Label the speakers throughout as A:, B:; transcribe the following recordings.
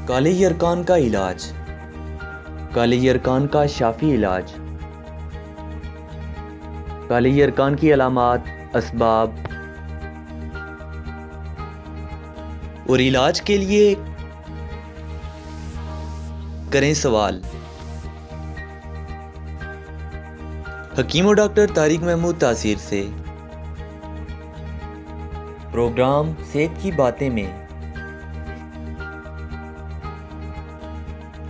A: काले यरकान का इलाज। काले यरकान का शाफी इलाज। काले यरकान की अलामात, असबाब और इलाज के लिए करें सवाल। हकीम और डॉक्टर तारिक महमूद तासीर से। प्रोग्राम सेहत की बातें में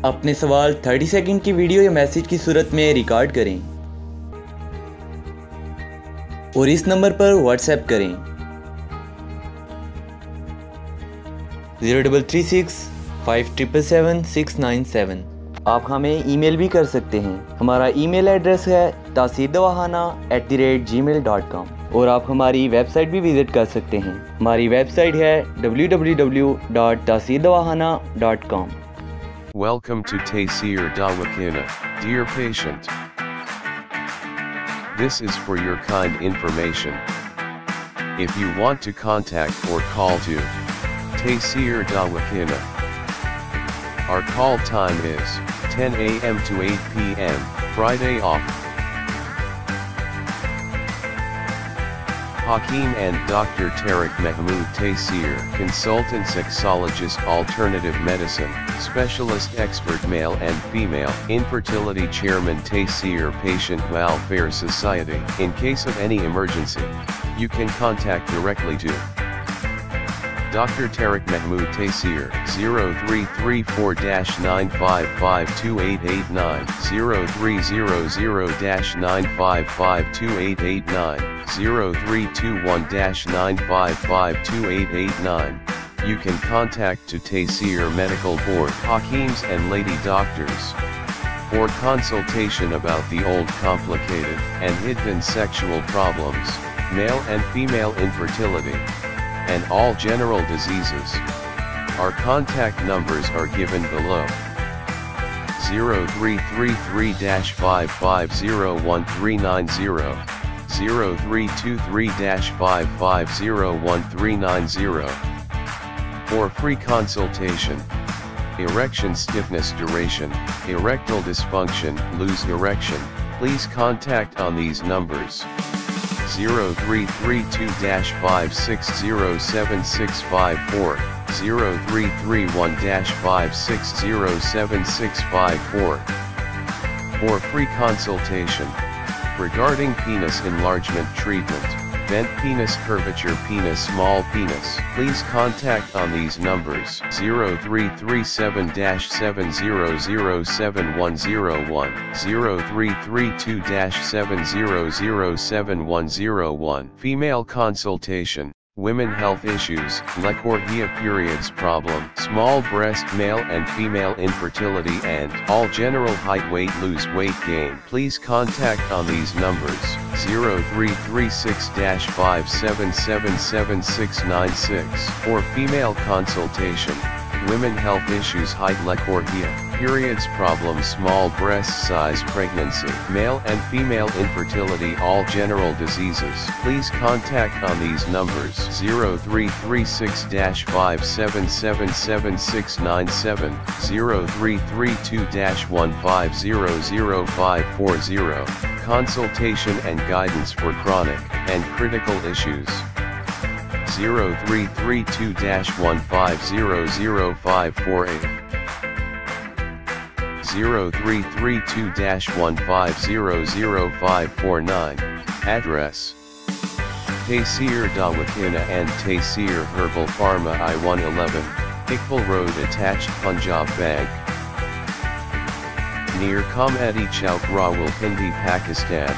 A: अपने सवाल 30 सेकंड की वीडियो या मैसेज की सूरत में रिकॉर्ड करें और इस नंबर पर व्हाट्सएप करें 0336 5777 697। आप हमें ईमेल भी कर सकते हैं। हमारा ईमेल एड्रेस है tasirdawakhana@gmail.com और आप हमारी वेबसाइट भी विजिट कर सकते हैं। हमारी वेबसाइट है www.tasirdawakhana.com।
B: Welcome to Taysir Dawakhana, dear patient. This is for your kind information. If you want to contact or call to Taysir Dawakhana, our call time is 10 a.m. to 8 p.m., Friday off. Hakeem and Dr. Tariq Mahmood Taysir, consultant sexologist, alternative medicine, specialist expert male and female, infertility chairman Taysir Patient Welfare Society. In case of any emergency, you can contact directly to Dr. Tariq Mahmood Taysir, 0334-9552889, 0300-9552889, 0321-9552889. You can contact to Taysir Medical Board, Hakeems and Lady Doctors, for consultation about the old complicated and hidden sexual problems, male and female infertility, and all general diseases. Our contact numbers are given below. 0333-5501390, 0323-5501390. For free consultation. Erection stiffness duration, erectile dysfunction, loose erection, please contact on these numbers. 0332-5607654, 0331-5607654. For free consultation. Regarding penis enlargement treatment, bent penis, curvature penis, small penis, please contact on these numbers 0337-7007101, 0332-7007101. Female consultation, women health issues, Lecorhia periods problem, small breast, male and female infertility and all general height, weight, lose weight gain. Please contact on these numbers 0336-5777696. For female consultation, women health issues, height, Lecorhia periods problem, small breast size, pregnancy, male and female infertility, all general diseases. Please contact on these numbers 0336-5777697, 0332-1500540. Consultation and guidance for chronic and critical issues. 0332-1500548, 0332-1500549. Address: Taysir Dawakhana and Taysir Herbal Pharma, I-111, Iqbal Road, attached, Punjab Bank, near Comedy Chowk, Rawalpindi, Pakistan.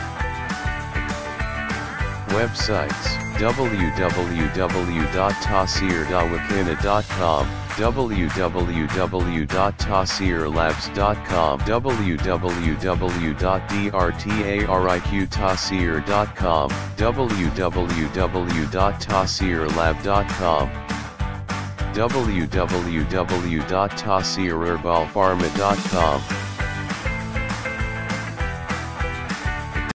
B: Websites: www.tasirdawakhana.com, www.tasirlabs.com, www.drtariqtasir.com, www.tasirlab.com, www.tasirherbalpharma.com.